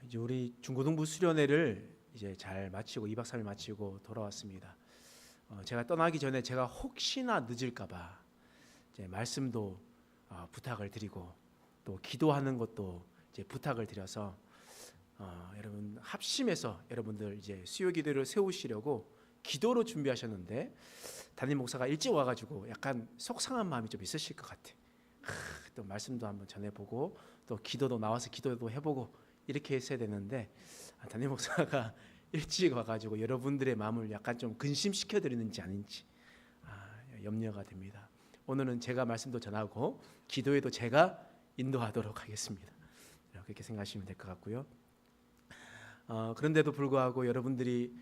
이제 우리 중고등부 수련회를 이제 잘 마치고 2박 3일 마치고 돌아왔습니다. 제가 떠나기 전에 제가 혹시나 늦을까봐 이제 말씀도 부탁을 드리고 또 기도하는 것도 이제 부탁을 드려서 여러분 합심해서 여러분들 이제 수요 기도를 세우시려고 기도로 준비하셨는데 담임 목사가 일찍 와가지고 약간 속상한 마음이 좀 있으실 것 같아. 또 말씀도 한번 전해보고 또 기도도 나와서 기도도 해보고 이렇게 했어야 되는데 담임 목사가 일찍 와가지고 여러분들의 마음을 약간 좀 근심시켜 드리는지 아닌지 염려가 됩니다. 오늘은 제가 말씀도 전하고 기도에도 제가 인도하도록 하겠습니다. 그렇게 생각하시면 될 것 같고요. 그런데도 불구하고 여러분들이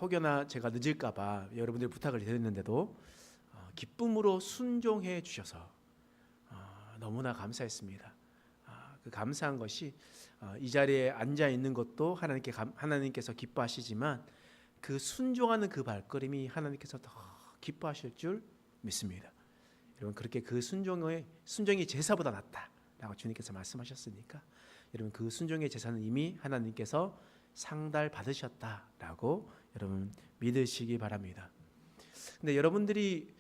혹여나 제가 늦을까봐 여러분들 부탁을 드렸는데도 기쁨으로 순종해 주셔서 너무나 감사했습니다. 그 감사한 것이 이 자리에 앉아 있는 것도 하나님께서 기뻐하시지만 그 순종하는 그 발걸음이 하나님께서 더 기뻐하실 줄 믿습니다. 여러분 그렇게 그 순종이 제사보다 낫다라고 주님께서 말씀하셨으니까 여러분 그 순종의 제사는 이미 하나님께서 상달 받으셨다라고 여러분 믿으시기 바랍니다. 근데 여러분들이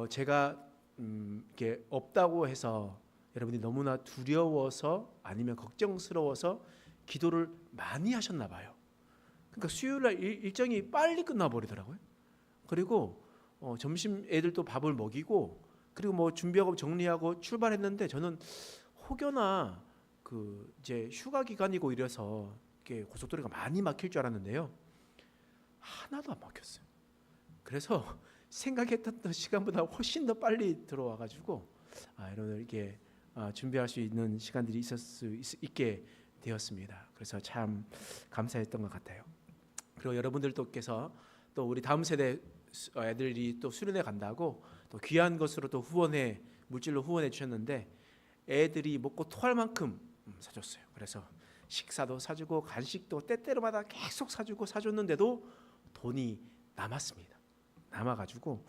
제가 이렇게 없다고 해서 여러분이 너무나 두려워서 아니면 걱정스러워서 기도를 많이 하셨나 봐요. 그러니까 수요일날 일정이 빨리 끝나버리더라고요. 그리고 점심 애들도 밥을 먹이고 그리고 뭐 준비하고 정리하고 출발했는데 저는 혹여나 그 이제 휴가 기간이고 이래서 이렇게 고속도로가 많이 막힐 줄 알았는데요. 하나도 안 막혔어요. 그래서 생각했던 시간보다 훨씬 더 빨리 들어와가지고 여러분들 이렇게 준비할 수 있는 시간들이 있을 수 있게 되었습니다. 그래서 참 감사했던 것 같아요. 그리고 여러분들께서 또 우리 다음 세대 애들이 또 수련회 간다고 또 귀한 것으로 또 물질로 후원해 주셨는데 애들이 먹고 토할 만큼 사줬어요. 그래서 식사도 사주고 간식도 때때로마다 계속 사줬는데도 돈이 남았습니다. 남아가지고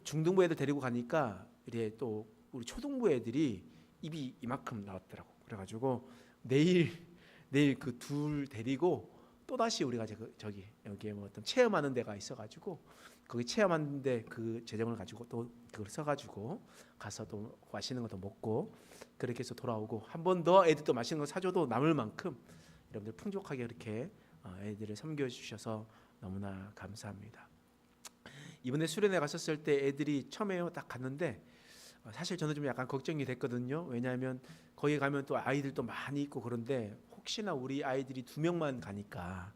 중등부 애들 데리고 가니까 이제 또 우리 초등부 애들이 입이 이만큼 나왔더라고. 그래가지고 내일 그 둘 데리고 또 다시 우리가 여기에 뭐 어떤 체험하는 데가 있어가지고 거기 체험하는데 그 재정을 가지고 또 그걸 써가지고 가서 또 맛있는 것도 먹고 그렇게 해서 돌아오고 한 번 더 애들 또 맛있는 거 사줘도 남을 만큼 여러분들 풍족하게 이렇게 애들을 섬겨주셔서 너무나 감사합니다. 이번에 수련회 갔었을 때 애들이 처음에 딱 갔는데 사실 저는 좀 약간 걱정이 됐거든요. 왜냐하면 거기 가면 또 아이들도 많이 있고 그런데 혹시나 우리 아이들이 2명만 가니까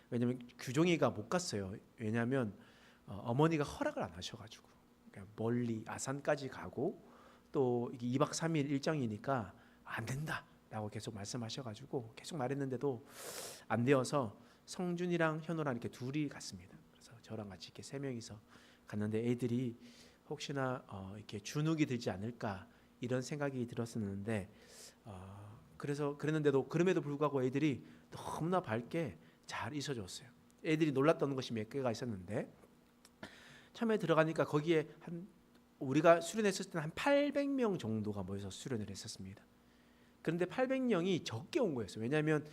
왜냐하면 규종이가 못 갔어요. 왜냐하면 어머니가 허락을 안 하셔가지고 그러니까 멀리 아산까지 가고 또 이게 2박 3일 일정이니까 안 된다라고 계속 말씀하셔가지고 계속 말했는데도 안 되어서 성준이랑 현우랑 이렇게 둘이 갔습니다. 그래서 저랑 같이 이렇게 3명이서 갔는데 애들이 혹시나 이렇게 주눅이 들지 않을까 이런 생각이 들었었는데 그래서 그랬는데도 그럼에도 불구하고 애들이 너무나 밝게 잘 있어줬어요. 애들이 놀랐던 것이 몇 개가 있었는데 처음에 들어가니까 거기에 우리가 수련했을 때는 한 800명 정도가 모여서 수련을 했었습니다. 그런데 800명이 적게 온 거였어요. 왜냐하면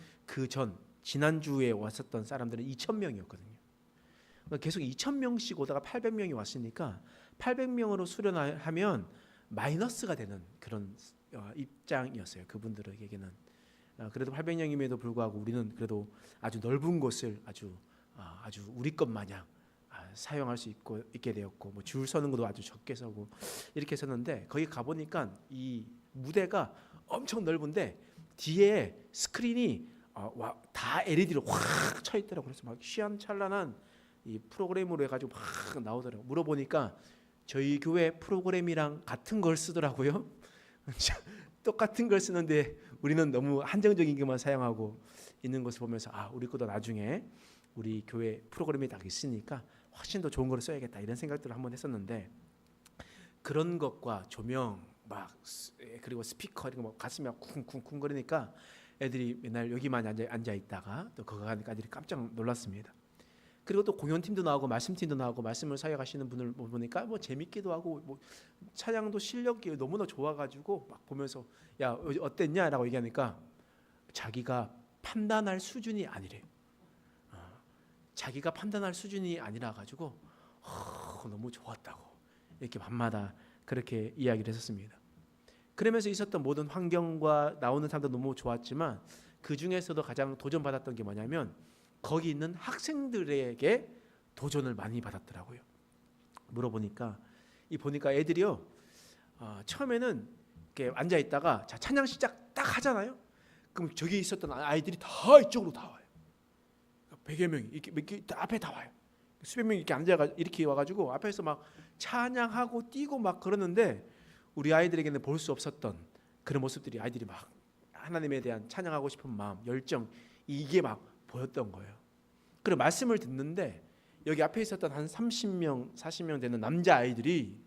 지난주에 왔었던 사람들은 2,000명이었거든요. 계속 2,000명씩 오다가 800명이 왔으니까 800명으로 수련하면 마이너스가 되는 그런 입장이었어요. 그분들에게는. 그래도 800명임에도 불구하고 우리는 그래도 아주 넓은 곳을 아주 우리 것 마냥 사용할 수 있게 되었고 뭐 줄 서는 것도 아주 적게 서고 이렇게 섰는데 거기 가보니까 이 무대가 엄청 넓은데 뒤에 스크린이 다 LED로 확 쳐 있더라고요. 그래서 막 시원찬란한 이 프로그램으로 해가지고 막 나오더라고요. 물어보니까 저희 교회 프로그램이랑 같은 걸 쓰더라고요. 똑같은 걸 쓰는데 우리는 너무 한정적인 것만 사용하고 있는 것을 보면서 우리 것도 나중에 우리 교회 프로그램이 딱 있으니까 훨씬 더 좋은 걸 써야겠다 이런 생각들을 한번 했었는데 그런 것과 조명 그리고 스피커 이런 거 가슴이 막 쿵쿵쿵 거리니까 애들이 맨날 여기만 앉아 있다가 또 그거 가니까 애들이 깜짝 놀랐습니다. 그리고 또 공연팀도 나오고 말씀팀도 나오고 말씀을 사역하시는 분을 보니까 뭐 재밌기도 하고 뭐 찬양도 실력이 너무나 좋아가지고 막 보면서 야 어땠냐라고 얘기하니까 자기가 판단할 수준이 아니래. 자기가 판단할 수준이 아니라 가지고 너무 좋았다고 이렇게 밤마다 그렇게 이야기를 했었습니다. 그러면서 있었던 모든 환경과 나오는 사람도 너무 좋았지만 그 중에서도 가장 도전받았던 게 뭐냐면 거기 있는 학생들에게 도전을 많이 받았더라고요. 물어보니까 보니까 애들이요, 처음에는 이렇게 앉아 있다가 자 찬양 시작 딱 하잖아요. 그럼 저기 있었던 아이들이 다 이쪽으로 다 와요. 100여 명이 이렇게 앞에 다 와요. 수백 명이 이렇게 앉아가 이렇게 와가지고 앞에서 막 찬양하고 뛰고 막 그러는데 우리 아이들에게는 볼 수 없었던 그런 모습들이 아이들이 막 하나님에 대한 찬양하고 싶은 마음, 열정 이게 막 보였던 거예요. 그리고 말씀을 듣는데 여기 앞에 있었던 한 30명, 40명 되는 남자 아이들이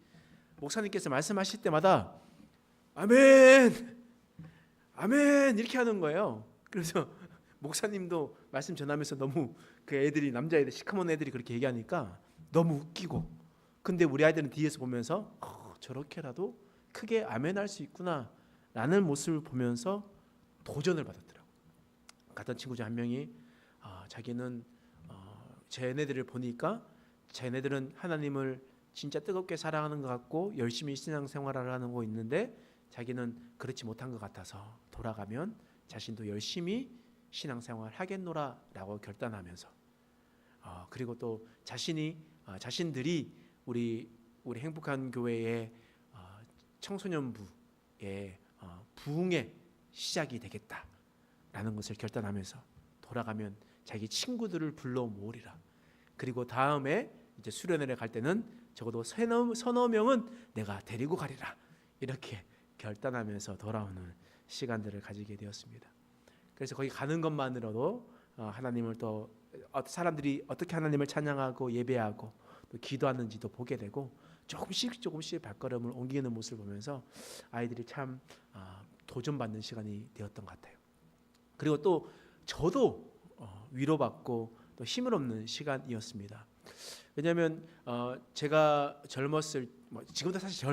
목사님께서 말씀하실 때마다 아멘, 아멘 이렇게 하는 거예요. 그래서 목사님도 말씀 전하면서 너무 그 애들이 남자애들 시커먼 애들이 그렇게 얘기하니까 너무 웃기고, 근데 우리 아이들은 뒤에서 보면서 저렇게라도 크게 아멘할 수 있구나 라는 모습을 보면서 도전을 받았더라고요. 같은 친구 중 한 명이 자기는 쟤네들을 보니까 쟤네들은 하나님을 진짜 뜨겁게 사랑하는 것 같고 열심히 신앙생활을 하는 거 있는데 자기는 그렇지 못한 것 같아서 돌아가면 자신도 열심히 신앙생활 하겠노라 라고 결단하면서 그리고 또 자신들이 우리 행복한 교회의 청소년부의 부흥의 시작이 되겠다라는 것을 결단하면서 돌아가면 자기 친구들을 불러 모으리라. 그리고 다음에 이제 수련회를 갈 때는 적어도 서너 명은 내가 데리고 가리라. 이렇게 결단하면서 돌아오는 시간들을 가지게 되었습니다. 그래서 거기 가는 것만으로도 하나님을 또 사람들이 어떻게 하나님을 찬양하고 예배하고 또 기도하는지도 보게 되고 조금씩 발걸음을 옮기는 모습을 보면서 아이들이 참 도전받는 시간이 되었던 것 같아요. 그리고 또 저도 위로받고 또 힘을 얻는 시간이었습니다. 왜냐하면 제가 젊었을 지금도 사실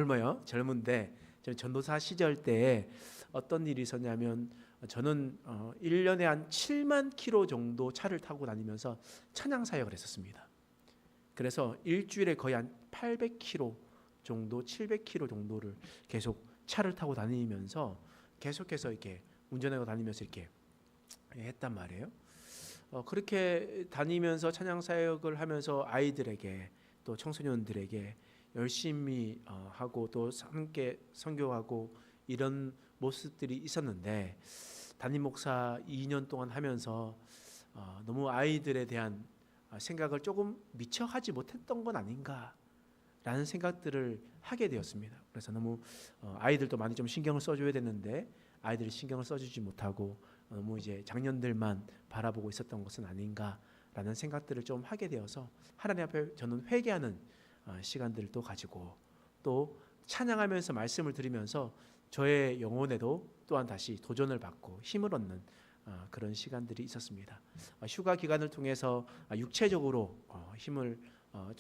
젊은데 전도사 시절 때에 어떤 일이 있었냐면 저는 1년에 한 7만 킬로 정도 차를 타고 다니면서 찬양 사역을 했었습니다. 그래서 일주일에 거의 한 800km 정도, 700km 정도를 계속 차를 타고 다니면서 계속해서 이렇게 운전하고 다니면서 이렇게 했단 말이에요. 그렇게 다니면서 찬양 사역을 하면서 아이들에게 또 청소년들에게 열심히 하고 또 함께 선교하고 이런 모습들이 있었는데 담임 목사 2년 동안 하면서 너무 아이들에 대한 생각을 조금 미처 하지 못했던 건 아닌가라는 생각들을 하게 되었습니다. 그래서 너무 아이들도 많이 좀 신경을 써줘야 되는데 아이들이 신경을 써주지 못하고 너무 이제 장년들만 바라보고 있었던 것은 아닌가라는 생각들을 좀 하게 되어서 하나님 앞에 저는 회개하는 시간들을 또 가지고 또 찬양하면서 말씀을 들으면서 저의 영혼에도 또한 다시 도전을 받고 힘을 얻는 그런 시간들이 있었습니다. 휴가 기간을 통해서 육체적으로 힘을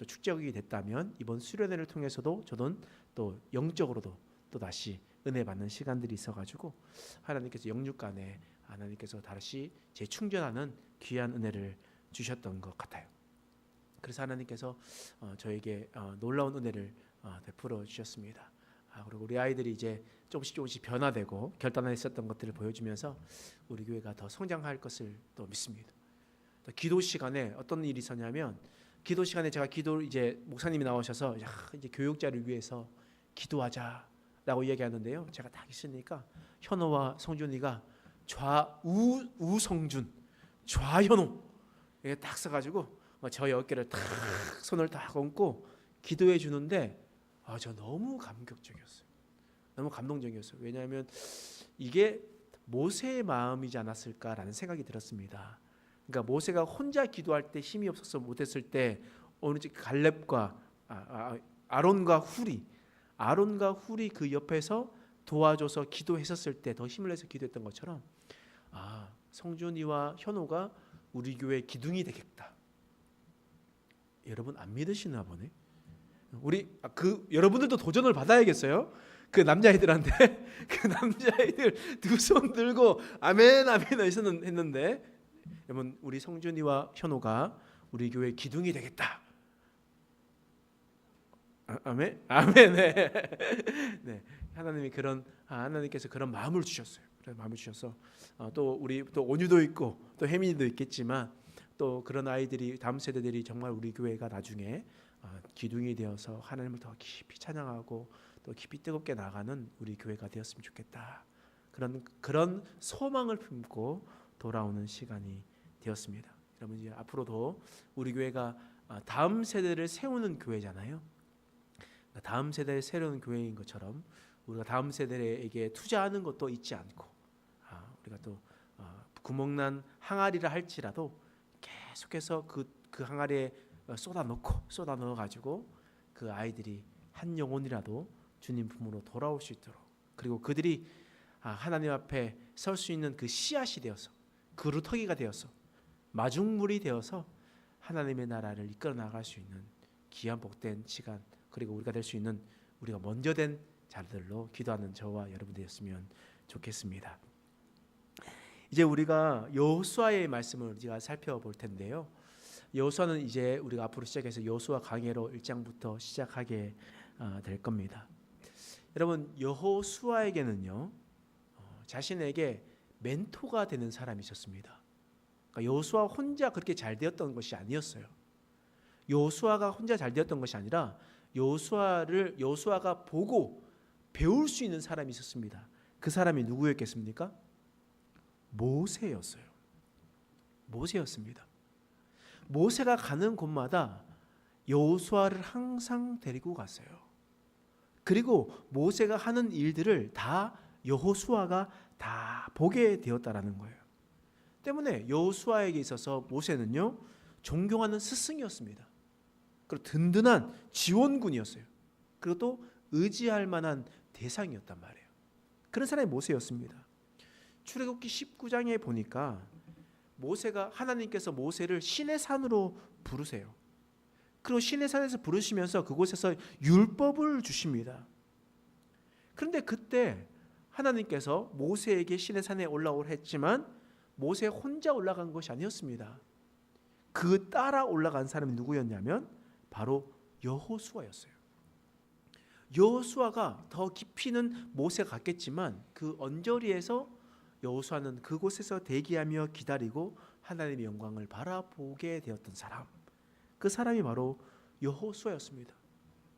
축적이 됐다면 이번 수련회를 통해서도 저는 또 영적으로도 또 다시 은혜 받는 시간들이 있어가지고 하나님께서 영육간에 하나님께서 다시 재충전하는 귀한 은혜를 주셨던 것 같아요. 그래서 하나님께서 저에게 놀라운 은혜를 베풀어 주셨습니다. 그리고 우리 아이들이 이제 조금씩 변화되고 결단했었던 것들을 보여주면서 우리 교회가 더 성장할 것을 또 믿습니다. 또 기도 시간에 어떤 일이 있었냐면 기도 시간에 제가 이제 목사님이 나오셔서 이제 교육자를 위해서 기도하자라고 이야기하는데요. 제가 딱 있으니까 현호와 성준이가 우성준 좌현호 이게 딱 써가지고 저희 어깨를 탁 손을 딱 얹고 기도해 주는데 저 너무 감격적이었어요. 너무 감동적이었어요. 왜냐하면 이게 모세의 마음이지 않았을까라는 생각이 들었습니다. 그러니까 모세가 혼자 기도할 때 힘이 없어서 못했을 때 어느 집 갈렙과 아론과 훌이 그 옆에서 도와줘서 기도했었을 때 더 힘을 내서 기도했던 것처럼 성준이와 현호가 우리 교회 기둥이 되겠다. 여러분 안 믿으시나 보네. 여러분들도 도전을 받아야겠어요. 그 남자애들한테 그 남자애들 두 손 들고 아멘 아멘 했는데, 여러분 우리 성준이와 현호가 우리 교회 기둥이 되겠다. 아멘 아멘. 네. 네. 하나님께서 그런 마음을 주셨어요. 그런 마음을 주셔서 또 우리 또 온유도 있고 또 혜민이도 있겠지만 또 그런 아이들이 다음 세대들이 정말 우리 교회가 나중에 기둥이 되어서 하나님을 더 깊이 찬양하고 또 깊이 뜨겁게 나가는 우리 교회가 되었으면 좋겠다. 그런 소망을 품고 돌아오는 시간이 되었습니다. 여러분 이제 앞으로도 우리 교회가 다음 세대를 세우는 교회잖아요. 다음 세대를 세우는 교회인 것처럼 우리가 다음 세대에게 투자하는 것도 잊지 않고 우리가 또 구멍난 항아리라 할지라도 계속해서 그 항아리에 쏟아 넣어 가지고 그 아이들이 한 영혼이라도 주님 품으로 돌아올 수 있도록, 그리고 그들이 하나님 앞에 설 수 있는 그 씨앗이 되어서 그루터기가 되어서 마중물이 되어서 하나님의 나라를 이끌어 나갈 수 있는 귀한 복된 시간, 그리고 우리가 될 수 있는 우리가 먼저 된 자들로 기도하는 저와 여러분들이었으면 좋겠습니다. 이제 우리가 여호수아의 말씀을 우리가 살펴볼 텐데요. 여호수아는 이제 우리가 앞으로 시작해서 여호수아 강해로 1장부터 시작하게 될 겁니다. 여러분 여호수아에게는요 자신에게 멘토가 되는 사람이 있었습니다. 그러니까 여호수아 혼자 그렇게 잘 되었던 것이 아니었어요. 여호수아가 혼자 잘 되었던 것이 아니라 여호수아가 보고 배울 수 있는 사람이 있었습니다. 그 사람이 누구였겠습니까? 모세였어요. 모세였습니다. 모세가 가는 곳마다 여호수아를 항상 데리고 갔어요. 그리고 모세가 하는 일들을 다 여호수아가 다 보게 되었다라는 거예요. 때문에 여호수아에게 있어서 모세는요 존경하는 스승이었습니다. 그리고 든든한 지원군이었어요. 그리고 또 의지할 만한 대상이었단 말이에요. 그런 사람이 모세였습니다. 출애굽기 19장에 보니까 하나님께서 모세를 신의 산으로 부르세요. 그리고 신의 산에서 부르시면서 그곳에서 율법을 주십니다. 그런데 그때 하나님께서 모세에게 신의 산에 올라오라 했지만 모세 혼자 올라간 것이 아니었습니다. 그 따라 올라간 사람이 누구였냐면 바로 여호수아였어요. 여호수아가 더 깊이는 모세가 갔겠지만 그 언저리에서 여호수아는 그곳에서 대기하며 기다리고 하나님의 영광을 바라보게 되었던 사람, 그 사람이 바로 여호수아였습니다.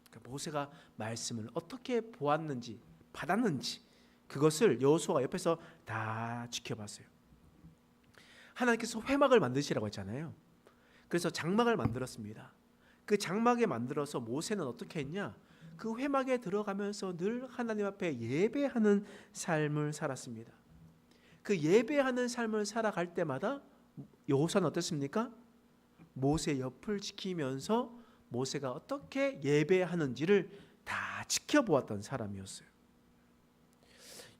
그러니까 모세가 말씀을 어떻게 보았는지 받았는지 그것을 여호수아가 옆에서 다 지켜봤어요. 하나님께서 회막을 만드시라고 했잖아요. 그래서 장막을 만들었습니다. 그 장막에 만들어서 모세는 어떻게 했냐? 그 회막에 들어가면서 늘 하나님 앞에 예배하는 삶을 살았습니다. 그 예배하는 삶을 살아갈 때마다 여호수아는 어떻습니까? 모세 옆을 지키면서 모세가 어떻게 예배하는지를 다 지켜보았던 사람이었어요.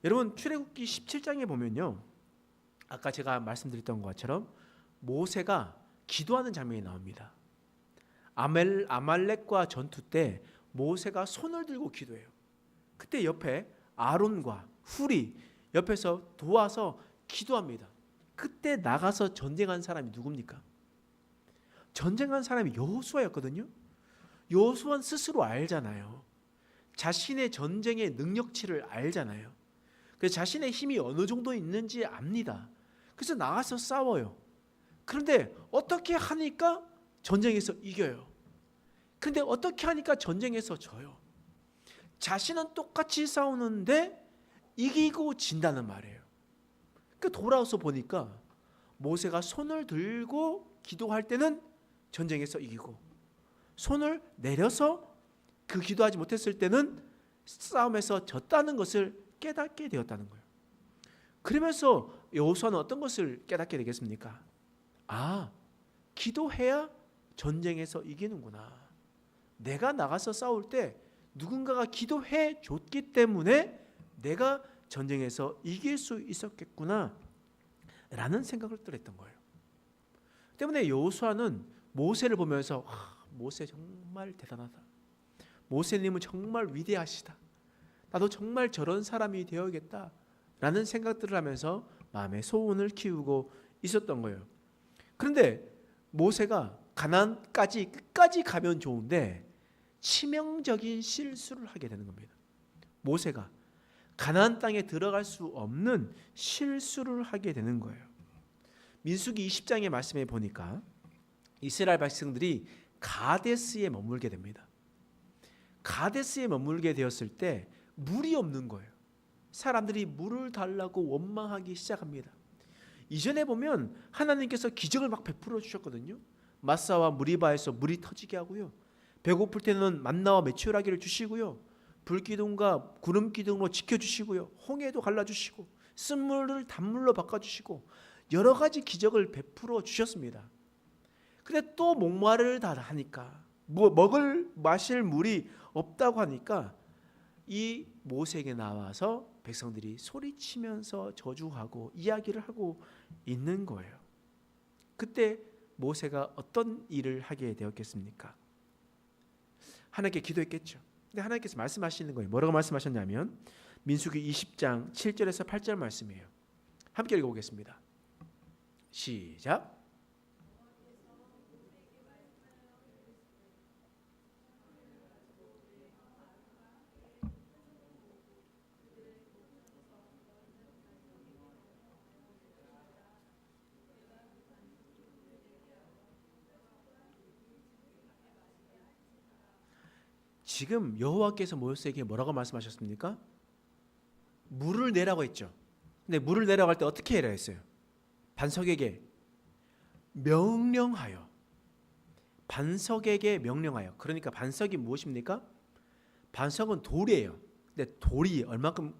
여러분 출애굽기 17장에 보면요, 아까 제가 말씀드렸던 것처럼 모세가 기도하는 장면이 나옵니다. 아말렉과 전투 때 모세가 손을 들고 기도해요. 그때 옆에 아론과 훌이 옆에서 도와서 기도합니다. 그때 나가서 전쟁한 사람이 누굽니까? 전쟁한 사람이 여호수아였거든요. 여호수아는 스스로 알잖아요. 자신의 전쟁의 능력치를 알잖아요. 그래서 자신의 힘이 어느 정도 있는지 압니다. 그래서 나가서 싸워요. 그런데 어떻게 하니까 전쟁에서 이겨요. 그런데 어떻게 하니까 전쟁에서 져요. 자신은 똑같이 싸우는데 이기고 진다는 말이에요. 그 돌아와서 보니까 모세가 손을 들고 기도할 때는 전쟁에서 이기고 손을 내려서 그 기도하지 못했을 때는 싸움에서 졌다는 것을 깨닫게 되었다는 거예요. 그러면서 여호수아는 어떤 것을 깨닫게 되겠습니까? 기도해야 전쟁에서 이기는구나. 내가 나가서 싸울 때 누군가가 기도해 줬기 때문에 내가 전쟁에서 이길 수 있었겠구나 라는 생각을 또 했던 거예요. 때문에 여호수아는 모세를 보면서 모세 정말 대단하다. 모세님은 정말 위대하시다. 나도 정말 저런 사람이 되어야겠다라는 생각들을 하면서 마음의 소원을 키우고 있었던 거예요. 그런데 모세가 가나안까지 끝까지 가면 좋은데 치명적인 실수를 하게 되는 겁니다. 모세가 가나안 땅에 들어갈 수 없는 실수를 하게 되는 거예요. 민수기 20장의 말씀에 보니까 이스라엘 백성들이 가데스에 머물게 됩니다. 가데스에 머물게 되었을 때 물이 없는 거예요. 사람들이 물을 달라고 원망하기 시작합니다. 이전에 보면 하나님께서 기적을 막 베풀어 주셨거든요. 마사와 무리바에서 물이 터지게 하고요. 배고플 때는 만나와 메추라기를 주시고요. 불기둥과 구름기둥으로 지켜주시고요. 홍해도 갈라주시고 쓴물을 단물로 바꿔주시고 여러 가지 기적을 베풀어 주셨습니다. 근데 또 목마르다 하니까 먹을 마실 물이 없다고 하니까 이 모세에게 나와서 백성들이 소리치면서 저주하고 이야기를 하고 있는 거예요. 그때 모세가 어떤 일을 하게 되었겠습니까? 하나님께 기도했겠죠. 근데 하나님께서 말씀하시는 거예요. 뭐라고 말씀하셨냐면 민수기 20장 7절에서 8절 말씀이에요. 함께 읽어보겠습니다. 시작. 지금 여호와께서 모세에게 뭐라고 말씀하셨습니까? 물을 내라고 했죠. 근데 물을 내라고 할 때 어떻게 해라 했어요? 반석에게 명령하여. 반석에게 명령하여. 그러니까 반석이 무엇입니까? 반석은 돌이에요. 근데 돌이 얼마큼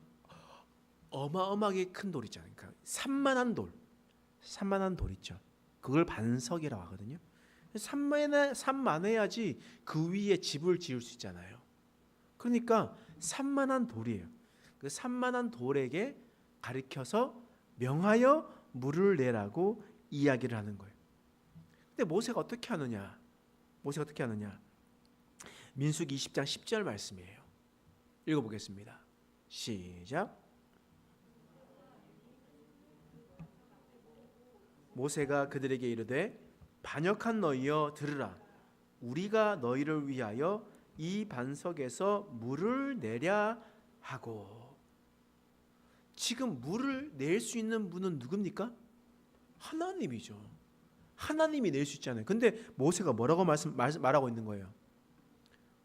어마어마하게 큰 돌 있잖아요. 그러니까 산만한 돌. 산만한 돌 있죠. 그걸 반석이라고 하거든요. 산만해야지 그 위에 집을 지을 수 있잖아요. 그러니까 산만한 돌이에요. 그 산만한 돌에게 가리켜서 명하여 물을 내라고 이야기를 하는 거예요. 근데 모세가 어떻게 하느냐? 모세가 어떻게 하느냐? 민수기 20장 10절 말씀이에요. 읽어보겠습니다. 시작. 모세가 그들에게 이르되 반역한 너희여 들으라. 우리가 너희를 위하여 이 반석에서 물을 내랴 하고. 지금 물을 낼 수 있는 분은 누굽니까? 하나님이죠. 하나님이 낼 수 있잖아요. 근데 모세가 뭐라고 말하고 있는 거예요?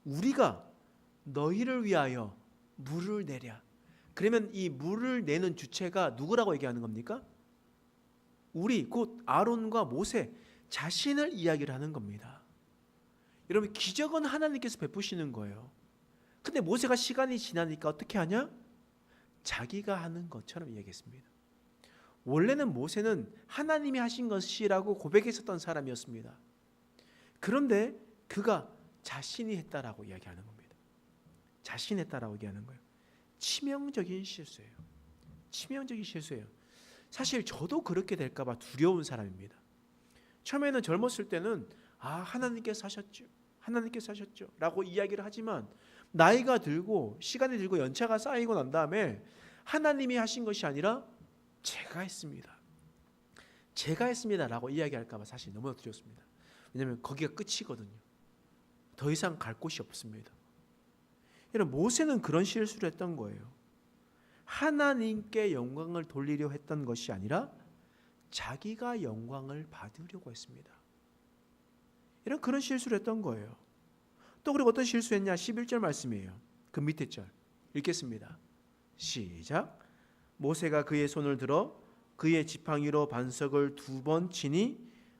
우리가 너희를 위하여 물을 내랴. 그러면 이 물을 내는 주체가 누구라고 얘기하는 겁니까? 우리 곧 아론과 모세 자신을 이야기를 하는 겁니다. 여러분, 기적은 하나님께서 베푸시는 거예요. 근데 모세가 시간이 지나니까 어떻게 하냐? 자기가 하는 것처럼 이야기했습니다. 원래는 모세는 하나님이 하신 것이라고 고백했었던 사람이었습니다. 그런데 그가 자신이 했다라고 이야기하는 겁니다. 자신이 했다라고 얘기하는 거예요. 치명적인 실수예요. 치명적인 실수예요. 사실 저도 그렇게 될까 봐 두려운 사람입니다. 처음에는 젊었을 때는 하나님께서 하셨죠. 하나님께서 하셨죠. 라고 이야기를 하지만 나이가 들고 시간이 들고 연차가 쌓이고 난 다음에 하나님이 하신 것이 아니라 제가 했습니다. 제가 했습니다. 라고 이야기할까 봐 사실 너무나 두렵습니다. 왜냐하면 거기가 끝이거든요. 더 이상 갈 곳이 없습니다. 여러분, 모세는 그런 실수를 했던 거예요. 하나님께 영광을 돌리려 했던 것이 아니라 자기가 영광을 받으려고 했습니다. 이런 그런 실수를 했던 거예요. 또 그리고 어떤 실수했냐? 11절 말씀이에요. 그 밑에 절 읽겠습니다. 시작. 모세가 그의 손을 들어 그의 지팡이로 반석을 2번 치니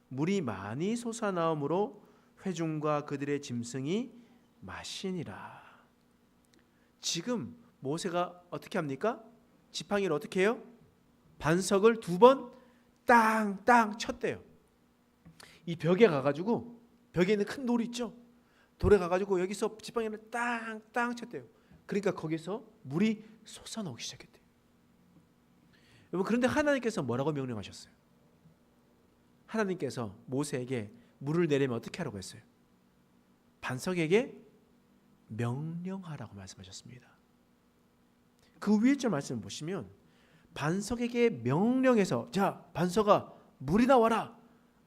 물이 많이 솟아나오므로 회중과 그들의 짐승이 마시니라. 지금 모세가 어떻게 합니까? 지팡이를 어떻게 해요? 반석을 2번 땅땅 쳤대요. 이 벽에 가가지고, 벽에 있는 큰 돌이 있죠. 돌에 가가지고 여기서 지팡이를 땅땅 쳤대요. 그러니까 거기서 물이 솟아나오기 시작했대요. 여러분, 그런데 하나님께서 뭐라고 명령하셨어요? 하나님께서 모세에게 물을 내리면 어떻게 하라고 했어요? 반석에게 명령하라고 말씀하셨습니다. 그 위에 절 말씀을 보시면 반석에게 명령해서 자 반석아 물이 나와라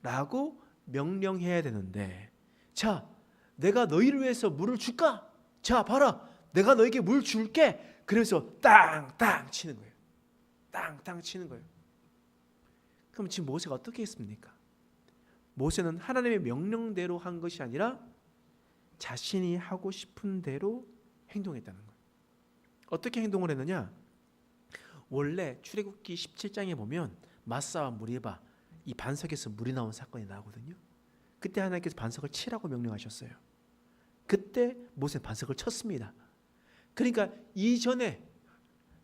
라고 명령해야 되는데 자 내가 너희를 위해서 물을 줄까? 자 봐라 내가 너에게 물 줄게. 그래서 땅땅 치는 거예요. 땅땅 치는 거예요. 그럼 지금 모세가 어떻게 했습니까? 모세는 하나님의 명령대로 한 것이 아니라 자신이 하고 싶은 대로 행동했다는 거예요. 어떻게 행동을 했느냐? 원래 출애굽기 17장에 보면 마사와 무리바 이 반석에서 물이 나온 사건이 나오거든요. 그때 하나님께서 반석을 치라고 명령하셨어요. 그때 모세는 반석을 쳤습니다. 그러니까 이전에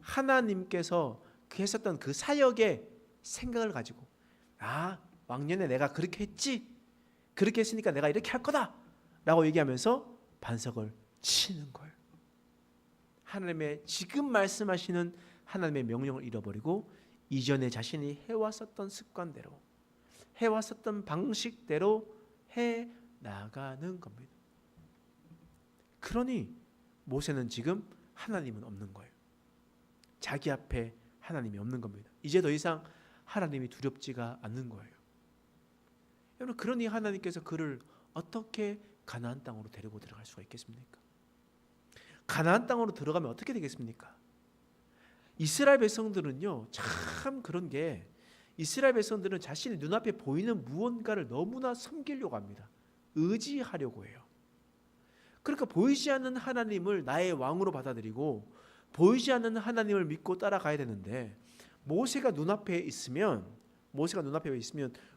하나님께서 했었던 그 사역의 생각을 가지고 왕년에 내가 그렇게 했지 그렇게 했으니까 내가 이렇게 할 거다 라고 얘기하면서 반석을 치는 거예요. 하나님의 지금 말씀하시는 하나님의 명령을 잃어버리고 이전에 자신이 해왔었던 습관대로 해왔었던 방식대로 해나가는 겁니다. 그러니 모세는 지금 하나님은 없는 거예요. 자기 앞에 하나님이 없는 겁니다. 이제 더 이상 하나님이 두렵지가 않는 거예요. 여러분 그러니 하나님께서 그를 어떻게 가나안 땅으로 데리고 들어갈 수가 있겠습니까? 가나안 땅으로 들어가면 어떻게 되겠습니까? 이스라엘 백성들은요 참 그런 게 이스라엘 백성들은 자신의 눈앞에 보이는 무언가를 너무나 섬기려고 합니다. 의지하려고 해요. 그러니까 보이지 않는 하나님을 나의 왕으로 받아들이고 보이지 않는 하나님을 믿고 따라가야 되는데 모세가 눈앞에 있으면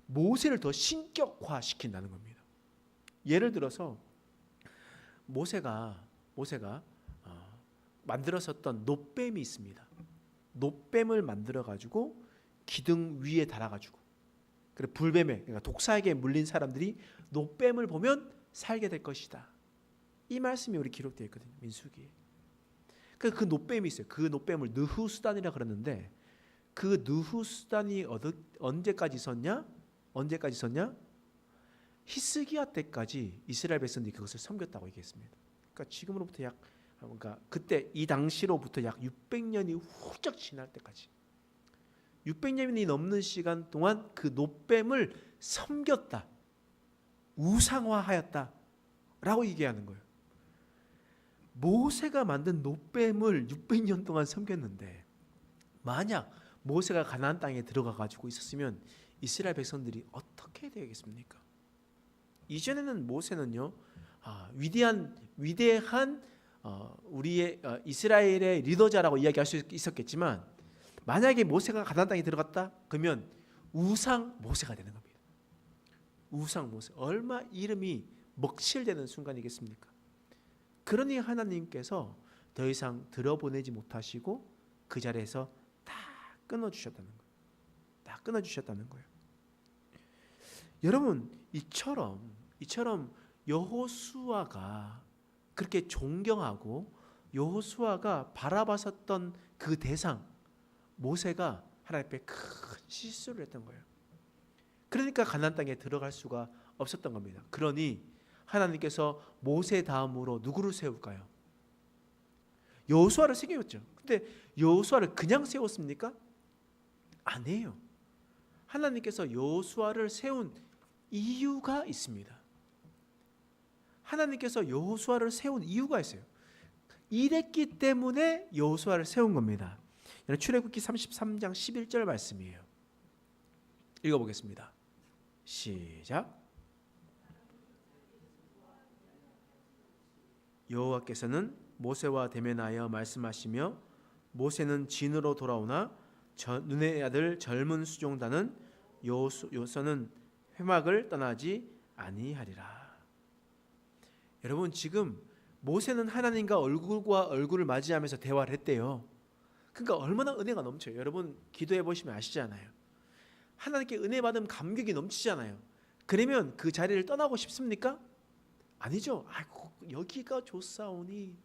모세를 더 신격화시킨다는 겁니다. 예를 들어서 모세가 만들었었던 놋뱀이 있습니다. 놋뱀을 만들어 가지고 기둥 위에 달아 가지고 그래 불뱀에 그러니까 독사에게 물린 사람들이 놋뱀을 보면 살게 될 것이다. 이 말씀이 우리 기록되어 있거든요. 민수기에. 그 놋뱀이 있어요. 그 놋뱀을 느후수단이라 그러는데 그 느후수단이 언제까지 있었냐? 히스기야 때까지 이스라엘 백성들이 그것을 섬겼다고 얘기했습니다. 그러니까 지금으로부터 그러니까 그때 이 당시로부터 약 600년이 훌쩍 지날 때까지 600년이 넘는 시간 동안 그 놋뱀을 섬겼다. 우상화하였다라고 얘기하는 거예요. 모세가 만든 놋뱀을 600년 동안 섬겼는데 만약 모세가 가나안 땅에 들어가 가지고 있었으면 이스라엘 백성들이 어떻게 되겠습니까? 이전에는 모세는요 위대한 우리의 이스라엘의 리더자라고 이야기할 수 있었겠지만 만약에 모세가 가나안 땅에 들어갔다 그러면 우상 모세가 되는 겁니다. 우상 모세 얼마 이름이 먹칠되는 순간이겠습니까? 그러니 하나님께서 더 이상 들어보내지 못하시고 그 자리에서 다 끊어주셨다는 거예요. 여러분 이처럼 여호수아가 그렇게 존경하고 여호수아가 바라봤었던 그 대상 모세가 하나님 앞에 큰 실수를 했던 거예요. 그러니까 가나안 땅에 들어갈 수가 없었던 겁니다. 그러니 하나님께서 모세 다음으로 누구를 세울까요? 여호수아를 세웠죠. 근데 여호수아를 그냥 세웠습니까? 아니에요. 하나님께서 여호수아를 세운 이유가 있습니다. 하나님께서 여호수아를 세운 이유가 있어요. 이랬기 때문에 여호수아를 세운 겁니다. 출애굽기 33장 11절 말씀이에요. 읽어보겠습니다. 시작. 여호와께서는 모세와 대면하여 말씀하시며 모세는 진으로 돌아오나 눈의 아들 젊은 수종단은 여호수아는 회막을 떠나지 아니하리라. 여러분 지금 모세는 하나님과 얼굴과 얼굴을 맞이하면서 대화를 했대요. 그러니까 얼마나 은혜가 넘쳐요. 여러분 기도해 보시면 아시잖아요. 하나님께 은혜 받은 감격이 넘치잖아요. 그러면 그 자리를 떠나고 싶습니까? 아니죠. 아이고 여기가 좋사오니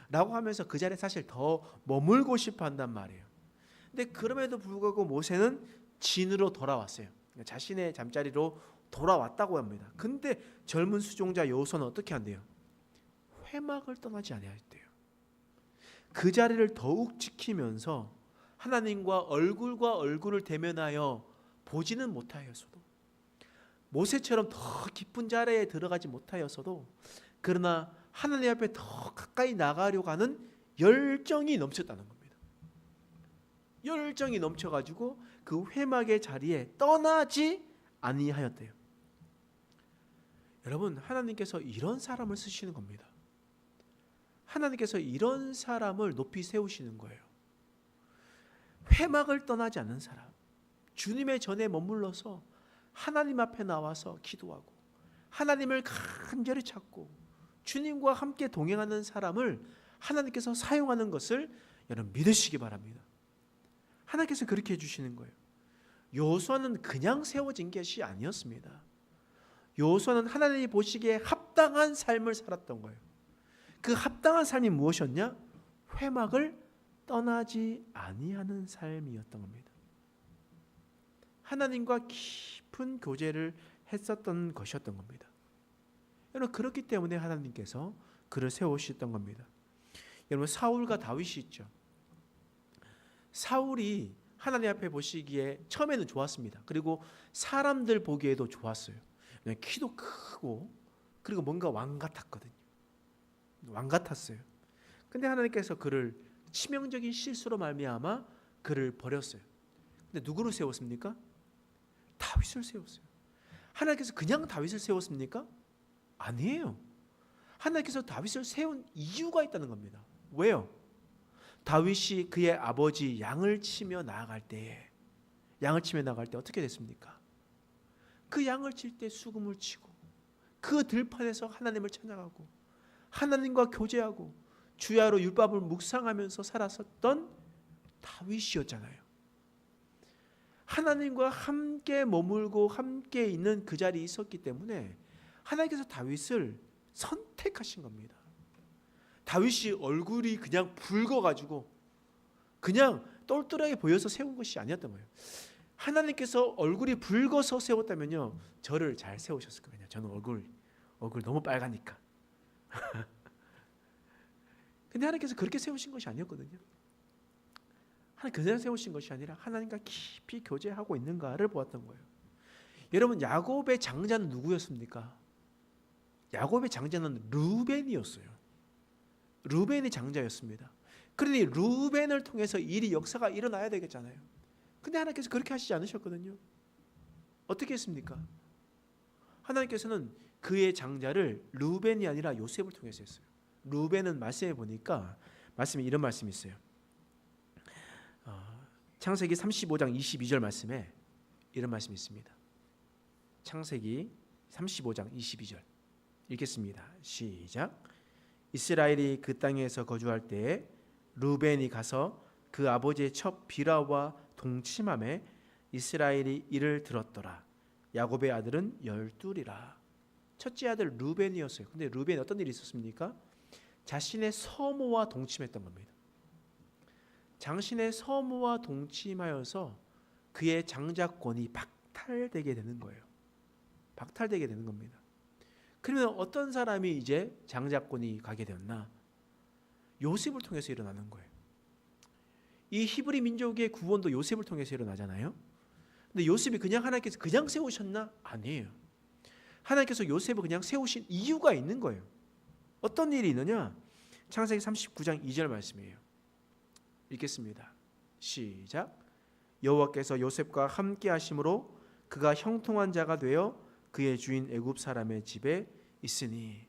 라고 하면서 그 자리에 사실 더 머물고 싶어 한단 말이에요. 근데 그럼에도 불구하고 모세는 진으로 돌아왔어요. 자신의 잠자리로 돌아왔다고 합니다. 근데 젊은 수종자 여호수아는 어떻게 한대요? 회막을 떠나지 아니하였대요. 그 자리를 더욱 지키면서 하나님과 얼굴과 얼굴을 대면하여 보지는 못하였어도, 모세처럼 더 깊은 자리에 들어가지 못하였어도, 그러나 하나님 앞에 더 가까이 나가려고 하는 열정이 넘쳤다는 겁니다. 열정이 넘쳐가지고 그 회막의 자리에 떠나지 아니하였대요. 여러분, 하나님께서 이런 사람을 쓰시는 겁니다. 하나님께서 이런 사람을 높이 세우시는 거예요. 회막을 떠나지 않는 사람, 주님의 전에 머물러서 하나님 앞에 나와서 기도하고 하나님을 간절히 찾고 주님과 함께 동행하는 사람을 하나님께서 사용하는 것을 여러분 믿으시기 바랍니다. 하나님께서 그렇게 해주시는 거예요. 여호수아는 그냥 세워진 것이 아니었습니다. 여호수아는 하나님이 보시기에 합당한 삶을 살았던 거예요. 그 합당한 삶이 무엇이었냐? 회막을 떠나지 아니하는 삶이었던 겁니다. 하나님과 깊은 교제를 했었던 것이었던 겁니다. 여러분, 그렇기 때문에 하나님께서 그를 세우셨던 겁니다. 여러분, 사울과 다윗이 있죠. 사울이 하나님 앞에 보시기에 처음에는 좋았습니다. 그리고 사람들 보기에도 좋았어요. 키도 크고 그리고 뭔가 왕 같았거든요. 왕 같았어요. 근데 하나님께서 그를 치명적인 실수로 말미암아 그를 버렸어요. 근데 누구를 세웠습니까? 다윗을 세웠어요. 하나님께서 그냥 다윗을 세웠습니까? 아니에요. 하나님께서 다윗을 세운 이유가 있다는 겁니다. 왜요? 다윗이 그의 아버지 양을 치며 나아갈 때 어떻게 됐습니까? 그 양을 칠 때 수금을 치고 그 들판에서 하나님을 찬양하고 하나님과 교제하고 주야로 율법을 묵상하면서 살았었던 다윗이었잖아요. 하나님과 함께 머물고 함께 있는 그 자리에 있었기 때문에 하나님께서 다윗을 선택하신 겁니다. 다윗이 얼굴이 그냥 붉어가지고 그냥 똘똘하게 보여서 세운 것이 아니었던 거예요. 하나님께서 얼굴이 붉어서 세웠다면요, 저를 잘 세우셨을 거예요. 저는 얼굴 너무 빨가니까. 근데 하나님께서 그렇게 세우신 것이 아니었거든요. 하나님 그냥 세우신 것이 아니라 하나님과 깊이 교제하고 있는가를 보았던 거예요. 여러분, 야곱의 장자는 누구였습니까? 야곱의 장자는 루벤이었어요. 루벤이 장자였습니다. 그러니 루벤을 통해서 역사가 일어나야 되겠잖아요. 근데 하나님께서 그렇게 하시지 않으셨거든요. 어떻게 했습니까? 하나님께서는 그의 장자를 루벤이 아니라 요셉을 통해서 했어요. 루벤은 말씀해 보니까 이런 말씀이 있어요. 창세기 35장 22절 말씀에 이런 말씀이 있습니다. 창세기 35장 22절 읽겠습니다. 시작. 이스라엘이 그 땅에서 거주할 때에 루벤이 가서 그 아버지의 첩 비라와 동침함에 이스라엘이 이를 들었더라. 야곱의 아들은 12이라. 첫째 아들 루벤이었어요. 근데 루벤이 어떤 일이 있었습니까? 자신의 서모와 동침했던 겁니다. 자신의 서모와 동침하여서 그의 장자권이 박탈되게 되는 거예요. 박탈되게 되는 겁니다. 그러면 어떤 사람이 이제 장자권이 가게 되었나? 요셉을 통해서 일어나는 거예요. 이 히브리 민족의 구원도 요셉을 통해서 일어나잖아요. 근데 요셉이 그냥 하나님께서 그냥 세우셨나? 아니에요. 하나님께서 요셉을 그냥 세우신 이유가 있는 거예요. 어떤 일이 있느냐? 창세기 39장 2절 말씀이에요. 읽겠습니다. 시작. 여호와께서 요셉과 함께 하심으로 그가 형통한 자가 되어 그의 주인 애굽 사람의 집에 있으니.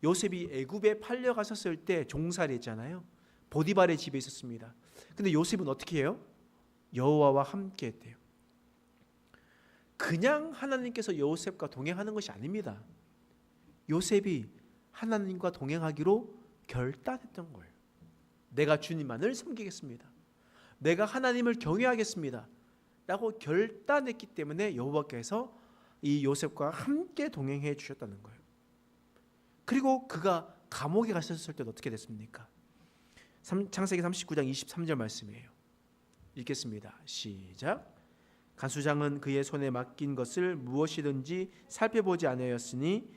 요셉이 애굽에 팔려갔었을 때 종살이 했잖아요. 보디발의 집에 있었습니다. 근데 요셉은 어떻게 해요? 여호와와 함께 했대요. 그냥 하나님께서 요셉과 동행하는 것이 아닙니다. 요셉이 하나님과 동행하기로 결단했던 거예요. 내가 주님만을 섬기겠습니다. 내가 하나님을 경외하겠습니다. 라고 결단했기 때문에 여호와께서 이 요셉과 함께 동행해 주셨다는 거예요. 그리고 그가 감옥에 갔었을 때도 어떻게 됐습니까? 창세기 39장 23절 말씀이에요. 읽겠습니다. 시작. 간수장은 그의 손에 맡긴 것을 무엇이든지 살펴보지 아니하였으니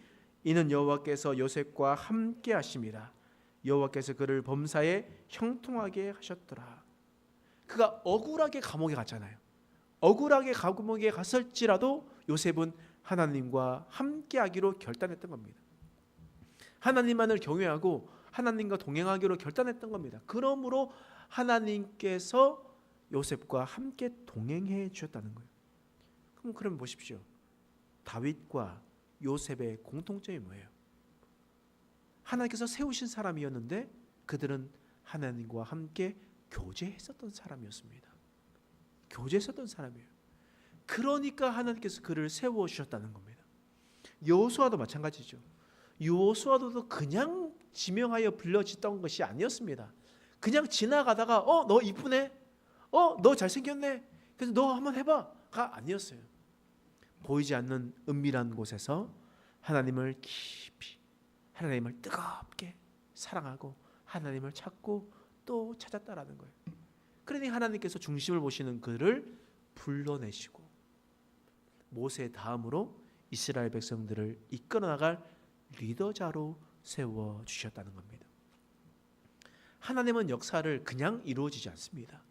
이는 여호와께서 요셉과 함께 하심이라. 여호와께서 그를 범사에 형통하게 하셨더라. 그가 억울하게 감옥에 갔잖아요. 억울하게 감옥에 갔을지라도 요셉은 하나님과 함께하기로 결단했던 겁니다. 하나님만을 경외하고 하나님과 동행하기로 결단했던 겁니다. 그러므로 하나님께서 요셉과 함께 동행해 주셨다는 거예요. 그럼 보십시오. 다윗과 요셉의 공통점이 뭐예요? 하나님께서 세우신 사람이었는데 그들은 하나님과 함께 교제했었던 사람이었습니다. 교제했었던 사람이에요. 그러니까 하나님께서 그를 세워주셨다는 겁니다. 여호수아도 마찬가지죠. 여호수아도 그냥 지명하여 불려졌던 것이 아니었습니다. 그냥 지나가다가 너 이쁘네, 너 잘생겼네, 그래서 너 한번 해봐가 아니었어요. 보이지 않는 은밀한 곳에서 하나님을 깊이, 하나님을 뜨겁게 사랑하고 하나님을 찾고 또 찾았다라는 거예요. 그러니 하나님께서 중심을 보시는 그를 불러내시고 모세 다음으로 이스라엘 백성들을 이끌어 나갈 리더자로 세워주셨다는 겁니다. 하나님은 역사를 그냥 이루어지지 않습니다.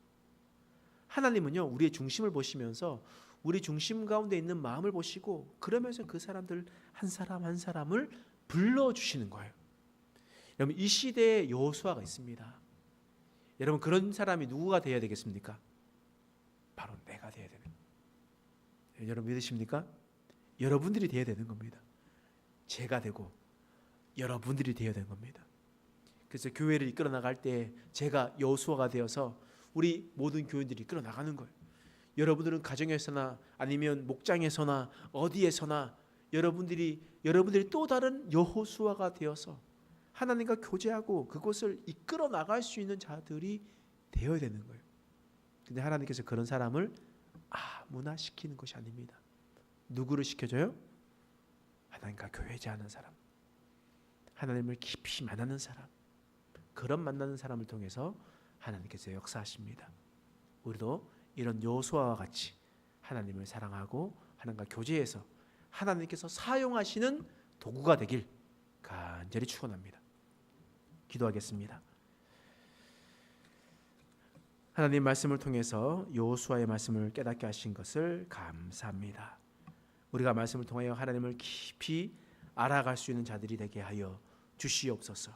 하나님은요, 우리의 중심을 보시면서 우리 중심 가운데 있는 마음을 보시고 그러면서 그 사람들 한 사람 한 사람을 불러주시는 거예요. 여러분, 이 시대에 여호수아가 있습니다. 여러분, 그런 사람이 누구가 되어야 되겠습니까? 바로 내가 되어야 되는 거예요. 여러분 믿으십니까? 여러분들이 되어야 되는 겁니다. 제가 되고 여러분들이 되어야 되는 겁니다. 그래서 교회를 이끌어 나갈 때 제가 여호수아가 되어서 우리 모든 교인들이 이끌어 나가는 거예요. 여러분들은 가정에서나 아니면 목장에서나 어디에서나 여러분들이 또 다른 여호수아가 되어서 하나님과 교제하고 그곳을 이끌어 나갈 수 있는 자들이 되어야 되는 거예요. 근데 하나님께서 그런 사람을 아무나 시키는 것이 아닙니다. 누구를 시켜줘요? 하나님과 교제하는 사람, 하나님을 깊이 만나는 사람, 그런 만나는 사람을 통해서 하나님께서 역사하십니다. 우리도 이런 여호수아와 같이 하나님을 사랑하고 하나님과 교제해서 하나님께서 사용하시는 도구가 되길 간절히 축원합니다. 기도하겠습니다. 하나님 말씀을 통해서 여호수아의 말씀을 깨닫게 하신 것을 감사합니다. 우리가 말씀을 통하여 하나님을 깊이 알아갈 수 있는 자들이 되게 하여 주시옵소서.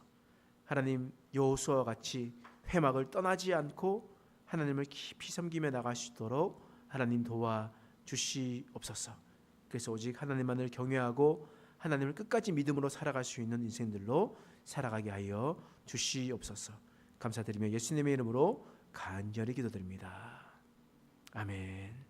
하나님, 여호수아와 같이 회막을 떠나지 않고 하나님을 깊이 섬기며 나갈 수 있도록 하나님 도와 주시옵소서. 그래서 오직 하나님만을 경외하고 하나님을 끝까지 믿음으로 살아갈 수 있는 인생들로 살아가게 하여 주시옵소서. 감사드리며 예수님의 이름으로 간절히 기도드립니다. 아멘.